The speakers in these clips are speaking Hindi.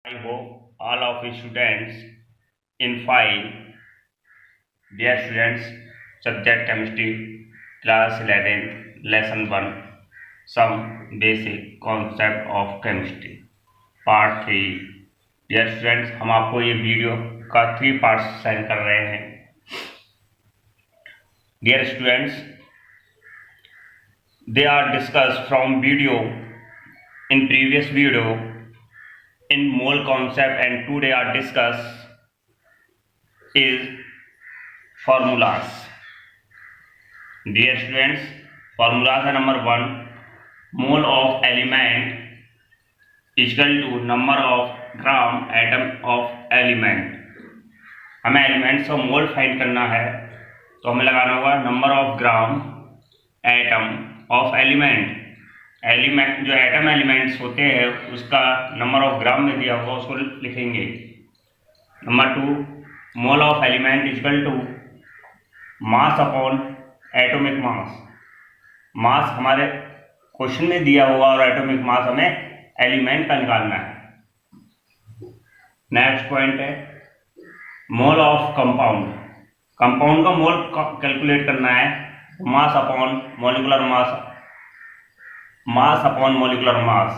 I hope all of you students in fine. Dear students, subject chemistry, class 11, lesson 1, some basic concept of chemistry, part 3. Dear students, हम आपको ये वीडियो का 3 पार्ट्स सेंड कर रहे हैं. Dear students, they are discussed from video in previous video in mole concept, and today are discussed is formulas. Dear students, formulas are number 1, mole of element is equal to number of gram atom of element. हमें एलिमेंट्स का मोल फाइंड करना है तो हमें लगाना होगा number of gram atom of element. Element जो एटम एलिमेंट्स होते हैं उसका नंबर ऑफ ग्राम में दिया होगा उसको लिखेंगे. Number 2, mole of element is equal to mass upon atomic mass. Mass हमारे क्वेश्चन में दिया होगा और एटॉमिक मास हमें एलिमेंट का निकालना है. नेक्स्ट पॉइंट है मोल ऑफ कंपाउंड. कंपाउंड का मोल कैलकुलेट करना है. मास upon molecular mass, mass upon molecular mass.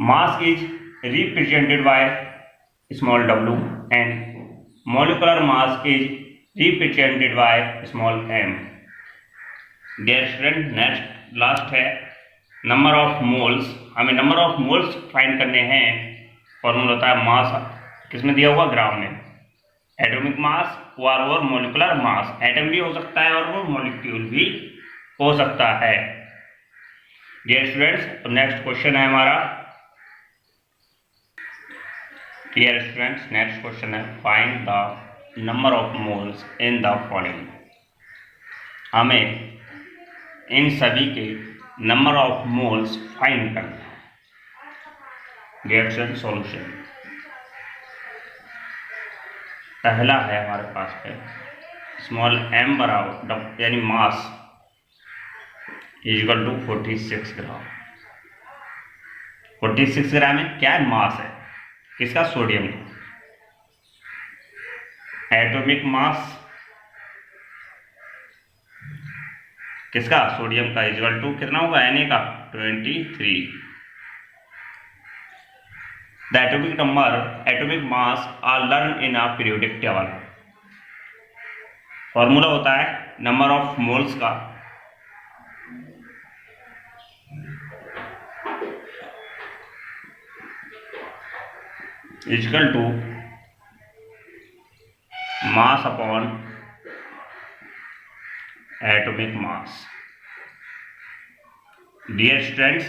Mass is represented by small w and molecular mass is represented by small m. Dear student, next last है नंबर ऑफ मोल्स. हमें नंबर ऑफ मोल्स फाइंड करने हैं. फॉर्मूला होता है मास किसमें दिया हुआ ग्राम में. एटॉमिक मास और मोलिकुलर मास. एटम भी हो सकता है और वो मॉलिक्यूल भी हो सकता है. डियर स्टूडेंट्स, तो नेक्स्ट क्वेश्चन है हमारा. डियर स्टूडेंट्स, नेक्स्ट क्वेश्चन है find the number of moles in the following. हमें इन सभी के नंबर ऑफ मोल्स फाइंड करना है. रिएक्शन सॉल्यूशन पहला है हमारे पास है स्मॉल m बराबर यानी मास इज इक्वल टू 46 ग्राम. 46 ग्राम में क्या है? मास है. किसका? सोडियम का. एटॉमिक मास किसका? सोडियम का. इक्वल टू कितना होगा? Na का 23. The atomic number atomic mass are learn in a periodic table. Formula होता है नंबर ऑफ मोल्स का equal to mass upon atomic mass. Dear students,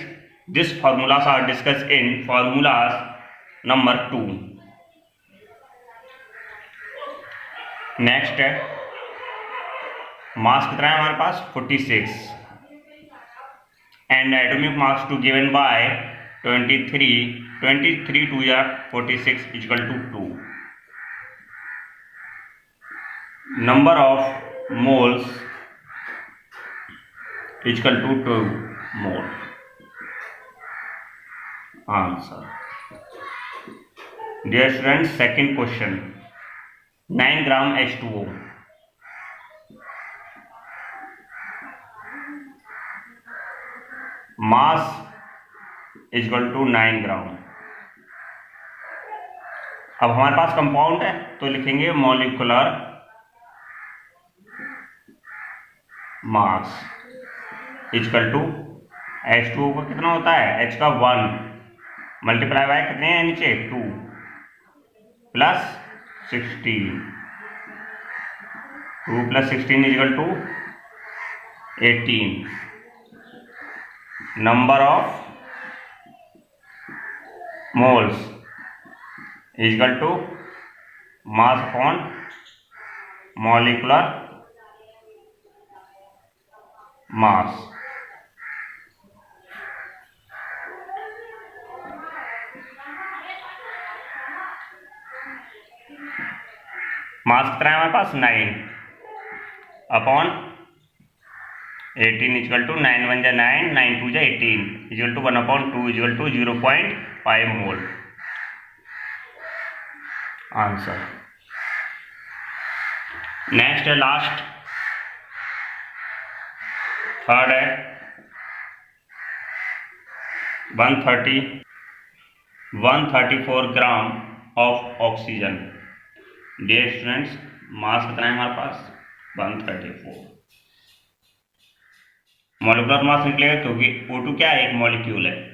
these formulas are discussed in formulas number 2. Next है मास कितना है हमारे पास? 46 and atomic mass to given by 23. 23 to या 46 equal to 2. Number of moles equal to 2 mole. Answer. Dear student, second question 9 gram H2O. Mass equal to 9 gram. अब हमारे पास कंपाउंड है तो लिखेंगे molecular mass equal to H2O का कितना होता है? H का 1 मल्टीप्लाई बाय कितने हैं नीचे? 2 plus 16. 2 plus 16 equal to 18. Number of moles equal to mass upon molecular mass. Mass कितना है हमारे पास? 9 अपॉन 18 इक्वल टू 9 1 जा 9, 9 2 जा 18 equal to 1 upon 2 equal to 0.5 mole. Answer. Next है लास्ट, थर्ड है 134 gram of oxygen. Dear students, mass कितना है हमारे पास? 134। मॉलिक्यूलर मास निकलेगा क्योंकि O2 क्या है? एक मॉलिक्यूल है।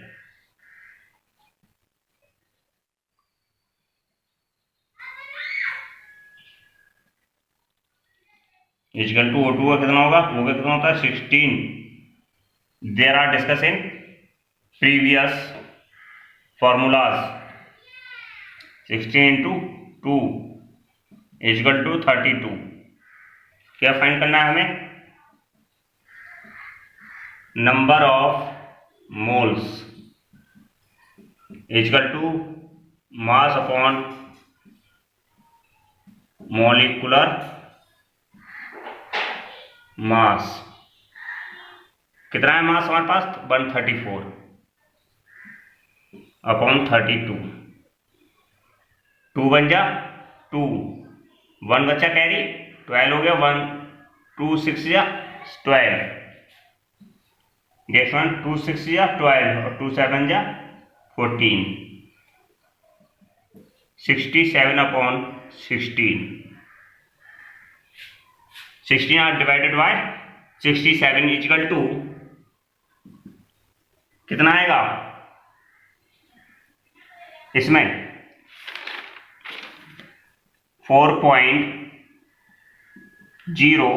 इक्वल टू O2 का कितना होगा? वो का कितना होता है? 16। There are discuss in previous formulas. 16 into 2 equal to 32। क्या फाइंड करना है हमें? Number of moles equal to mass upon molecular mass. कितना है मास हमारे पास? 134 अपॉन 32। 2 बन जा 2, 1 बच्चा कैरी, 12 हो गया 1, 2 6 या 12। गेट 1, 2 6 या 12 और 2 7 जा 14। 67 upon 16। 16 are divided by 67 equal to कितना आएगा इसमें? 4.0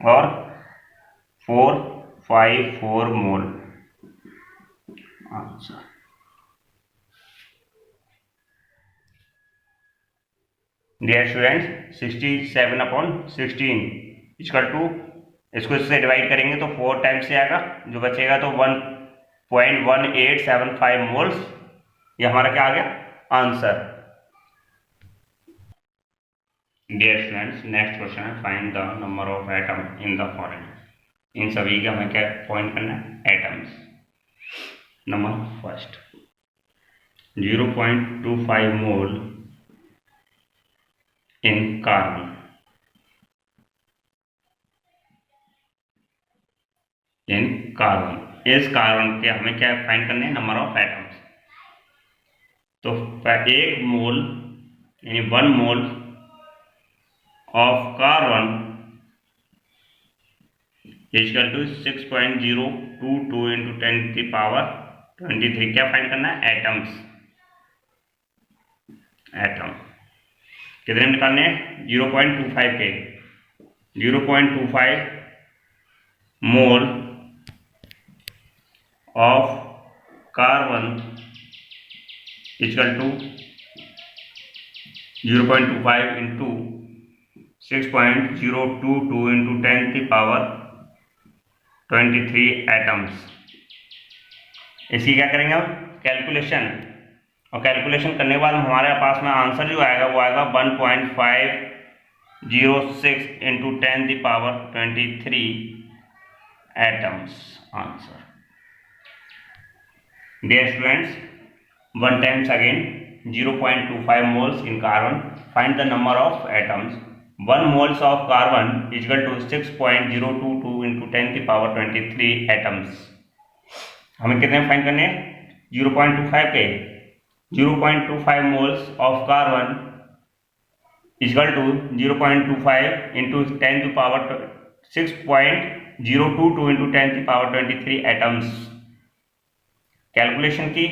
और 454 mole answer. Dear students, 67 upon 16 equal to, इसको इससे डिवाइड करेंगे तो 4 टाइम्स से आएगा, जो बचेगा तो 1.1875 मोल्स। ये हमारा क्या आ गया? Answer. Dear students, next question है find the number of atom in the following. इन सभी का हमें क्या पॉइंट करना है? Atoms. Number first 0.25 mole in carbon. In carbon, इस कार्बन के हमें क्या फाइंड करने हैं? Number of atoms. तो 1 मोल यानी 1 mole of carbon equal to 6.022 into 10⁻23। क्या फाइंड करना है? एटम्स। एटम कितने निकालने हैं? 0.25 के 0.25 mole of carbon equal to 0.25 into 6.022 into 10⁻23 atoms. इसकी क्या करेंगे हम? कैलकुलेशन। और कैलकुलेशन करने के बाद हमारे पास में आंसर जो आएगा वो आएगा 1.506 into 10⁻23 atoms answer. Dear students, 1 times again 0.25 moles in carbon. Find the number of atoms. 1 moles of carbon is equal to 6.022 into 10⁻23 atoms. हमें कितने फाइंड करने हैं? 0.25 के 0.25 moles of carbon is equal to 0.25 into 6.022 into 10⁻23 atoms. Calculation की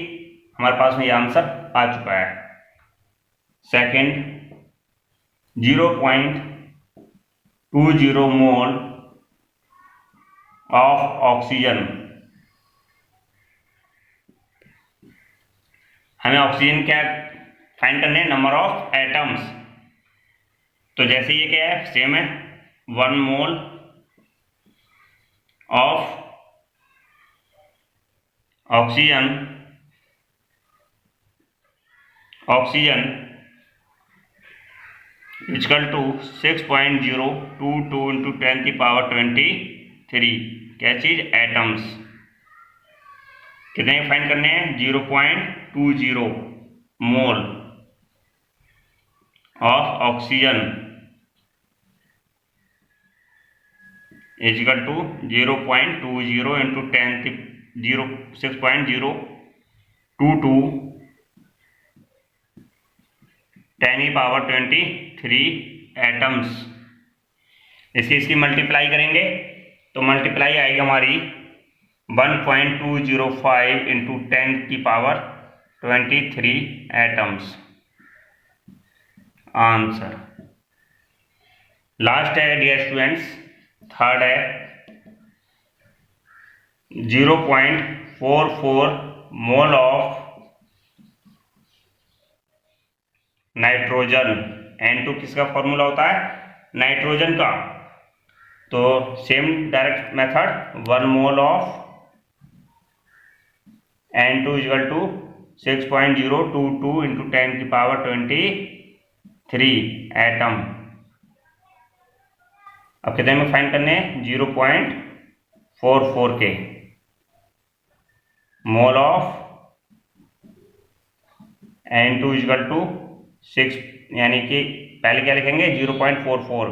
हमारे पास में ये आंसर आ चुका है। Second 0.20 mole of oxygen. हमें ऑक्सीजन क्या फाइंड करने हैं? Number of atoms. तो जैसे ये क्या है? सेम है। 1 mole of oxygen equal to 6.022 into 10⁻23 क्या चीज, एटम्स। कितने फाइंड करने हैं, 0.20 mole of oxygen is equal to 0.20 into 6.022 10⁻23 atoms. इसकी मल्टीप्लाई करेंगे तो मल्टीप्लाई आएगी हमारी 1.205 इंटू 10⁻23 एटम्स। आंसर। लास्ट है डियर स्टूडेंट्स, थर्ड है 0.44 मोल ऑफ नाइट्रोजन। N2 किसका फॉर्मूला होता है, नाइट्रोजन का। तो same direct method, 1 mole of N2 equal to 6.022 into 10⁻23 atom. अब कितने में फाइंड करने हैं, 0.44 के मोल ऑफ N2 इक्वल टू 6, यानी कि पहले क्या लिखेंगे, 0.44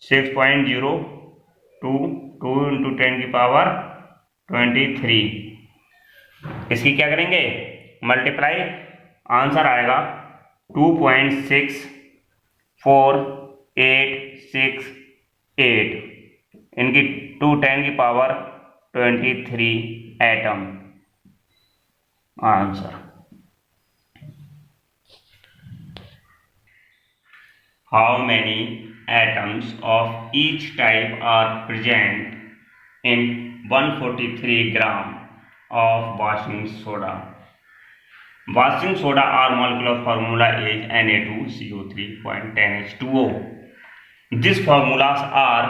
6.022 इंटू 10⁻23। इसकी क्या करेंगे, मल्टीप्लाई। आंसर आएगा 2.648668 इनकी 2 10⁻23 atom. Answer. How many atoms of each type are present in 143 gram of washing soda? Washing soda our molecular formula is Na2CO3.10H2O. These formulas are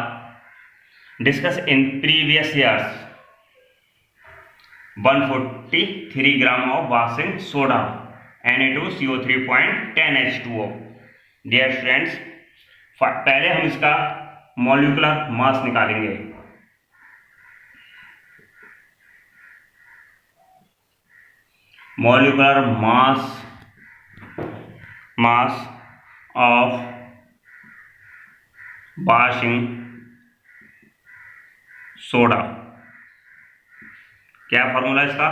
discussed in previous years. 143 gram of washing soda, Na2CO3.10H2O. Dear students, पहले हम इसका मॉलिक्यूलर मास निकालेंगे। Molecular mass of washing soda. क्या फॉर्मूला इसका,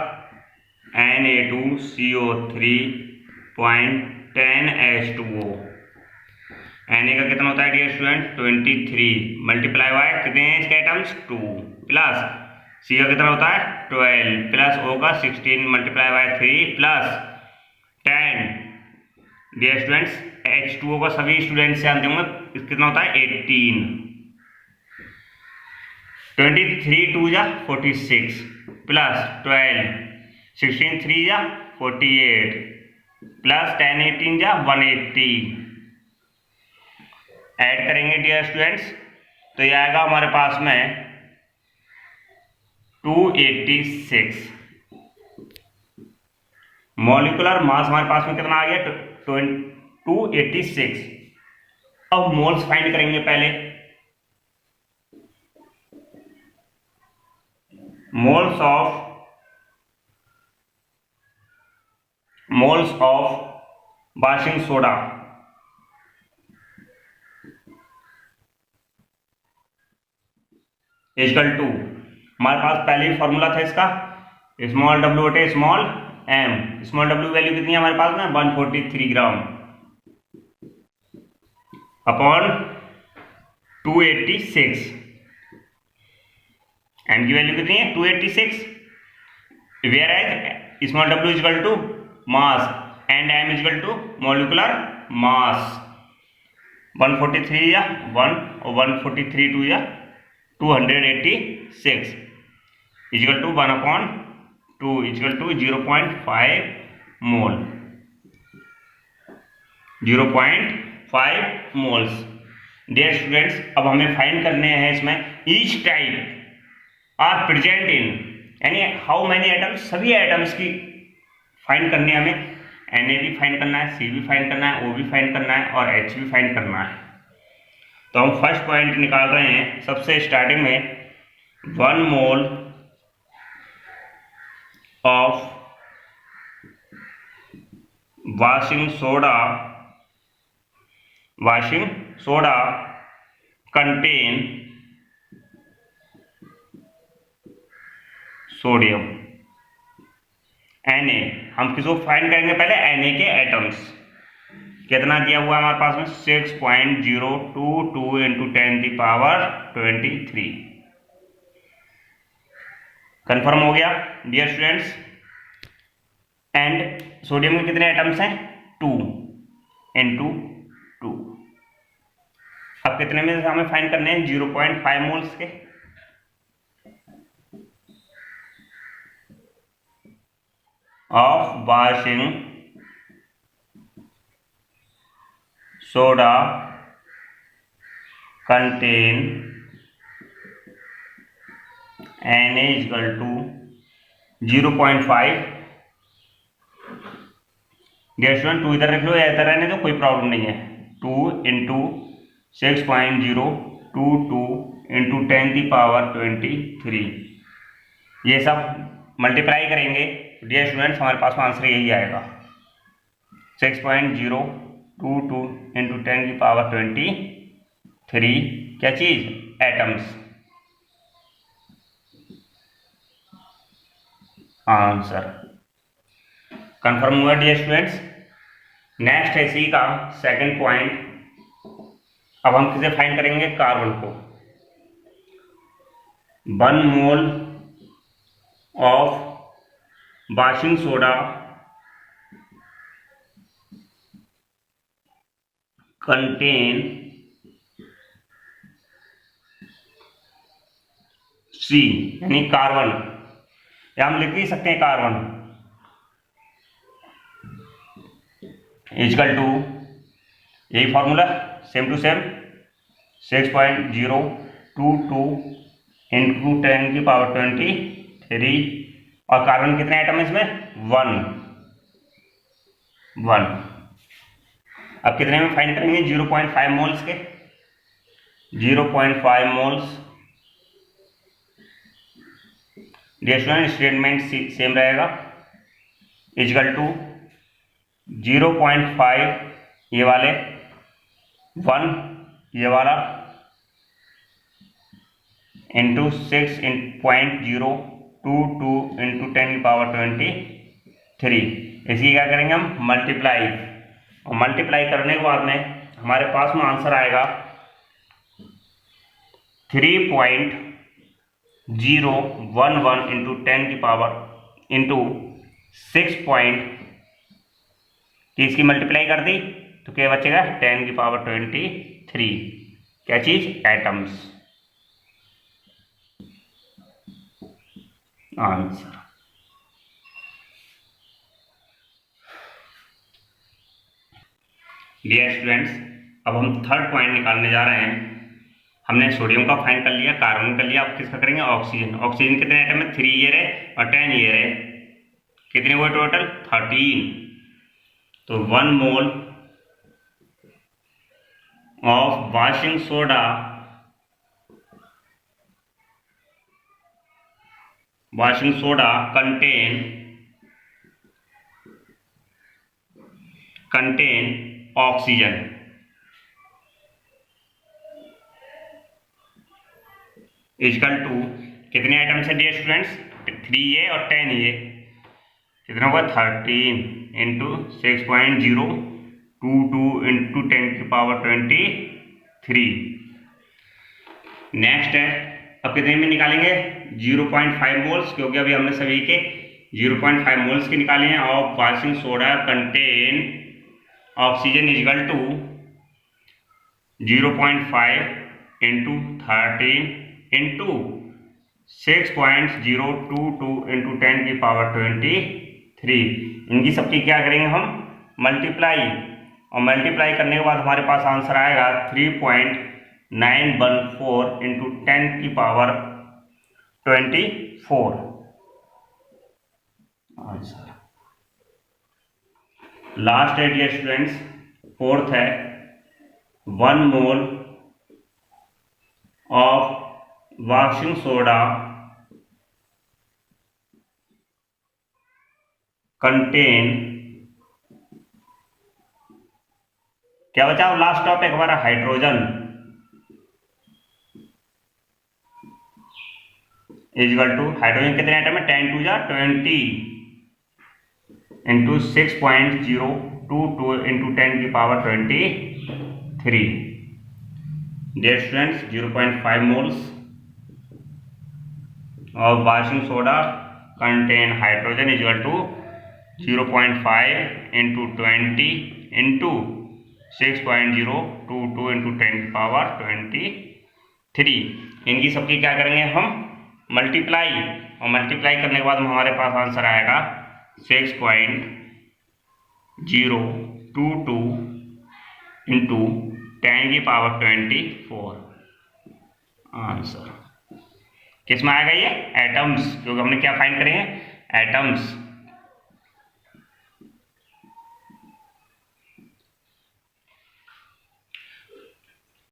Na2CO3.10H2O। Na का कितना होता है डियर स्टूडेंट, 23 मल्टीप्लाई बाय कितने हैं इसके एटम्स, 2 प्लस C का कितना होता है 12 प्लस O का 16 multiply by 3 plus 10। Dear students, H2O का सभी स्टूडेंट्स जानते होंगे कितना होता है 18। 23 2 जा 46 प्लस 12 16 3 जा 48 प्लस 10 18 जा 180। ऐड करेंगे डियर स्टूडेंट्स तो ये आएगा हमारे पास में 286। मॉलिक्यूलर मास हमारे पास में कितना आ गया, 286। अब मोल्स फाइंड करेंगे पहले। Moles of washing soda equal to, हमारे पास पहले ही फॉर्मूला था इसका, स्मॉल w बटे small m। Small w value कितनी है हमारे पास में 143 ग्राम अपॉन 286। m की वैल्यू कितनी है 286, where as small w equal to mass and m equal to molecular mass. 143 या 1 और 143 2 या 286 equal to 1/2 equal to 0.5 mole. 0.5 moles. Dear students, अब हमें फाइंड करने हैं इसमें each type are present in, यानी हाउ मैनी एटम्स, सभी एटम्स की फाइंड करनी है हमें। Na भी फाइंड करना है, C भी फाइंड करना है, O भी फाइंड करना है और H भी फाइंड करना है। तो तो हम फर्स्ट पॉइंट निकाल रहे हैं सबसे स्टार्टिंग में, 1 mole of washing soda contain sodium Na। हम किसको फाइंड करेंगे पहले, Na के एटम्स। कितना दिया हुआ है हमारे पास में, 6.022 इंटू 10⁻23। कंफर्म हो गया डियर स्टूडेंट्स। एंड सोडियम के कितने एटम्स हैं, 2 इंटू 2। अब कितने में से हमें फाइंड करने हैं, 0.5 मोल्स के। Of washing soda contain Na equal to 0.5। Dear student 2 इधर रख लो या इधर रहने दो, कोई प्रॉब्लम नहीं है। 2 इंटू 6.022 इंटू 10⁻23, ये सब मल्टीप्लाई करेंगे डियर स्टूडेंट्स, हमारे पास में आंसर यही आएगा, 6.022 इंटू 10⁻23। क्या चीज, एटम्स। आंसर कंफर्म हुआ डियर स्टूडेंट्स। नेक्स्ट है इसी का सेकंड पॉइंट। अब हम किसे फाइंड करेंगे, कार्बन को। 1 mole of washing soda contain C, यानी कार्बन, या हम लिख भी सकते हैं कार्बन इक्वल टू, यही formula same to same, 6.022 into 10⁻23। और कार्बन कितने आइटम है इसमें, 1। अब कितने में फाइंड करेंगे, 0.5 मोल्स के। 0.5 मोल्स, स्टेटमेंट सेम रहेगा, इक्वल टू 0.5 ये वाले, 1 ये वाला, इंटू 6.022 इंटू 10⁻23। इसकी क्या करेंगे हम, मल्टीप्लाई। और मल्टीप्लाई करने के बाद में हमारे पास में आंसर आएगा 3.011 इंटू 10⁻6 कि इसकी मल्टीप्लाई कर दी तो क्या बचेगा, 10⁻23। क्या चीज, एटम्स। आंसर। डियर स्टूडेंट्स, अब हम थर्ड पॉइंट निकालने जा रहे हैं। हमने सोडियम का फाइंड कर लिया, कार्बन कर लिया, अब किसका करेंगे, ऑक्सीजन। ऑक्सीजन कितने आइटम है, 3 ये रहे और 10 ये रहे, कितने हुए टोटल, 13। तो 1 mole of washing soda contain oxygen equal to, कितने आइटम्स है डियर स्टूडेंट्स, 3 ये और 10 ये, कितना होगा, 13 इंटू 6.022 इंटू 10⁻23। नेक्स्ट है, अब कितने में निकालेंगे, 0.5 मोल्स, क्योंकि अभी हमने सभी के 0.5 मोल्स के निकाले हैं। Of washing soda contain oxygen equal to 0.5 into 13 into 6.022 into 10⁻23। इनकी सबकी क्या करेंगे हम, मल्टीप्लाई। और मल्टीप्लाई करने के बाद हमारे पास आंसर आएगा 3.914 इंटू 10⁻24। आंसर। लास्ट है डियर स्टूडेंट्स, फोर्थ है, 1 mole of washing soda contain, क्या बचा लास्ट टॉपिक हमारा, हाइड्रोजन, इजकल टू हाइड्रोजन कितने आइटम है, 10 टू जा 20 इंटू 6.022 इंटू 10 की power 23। Dear students, 0.5 moles of washing soda contain hydrogen equal to 0.5 into 20 into 6.022 into 10 की पावर 23। इनकी सबकी क्या करेंगे हम, मल्टीप्लाई, और मल्टीप्लाई करने के बाद हमारे पास आंसर आएगा 6.022 इंटू 10 की पावर 24 आंसर। किस में आएगा ये, एटम्स, क्योंकि हमने क्या फाइंड करे हैं, एटम्स।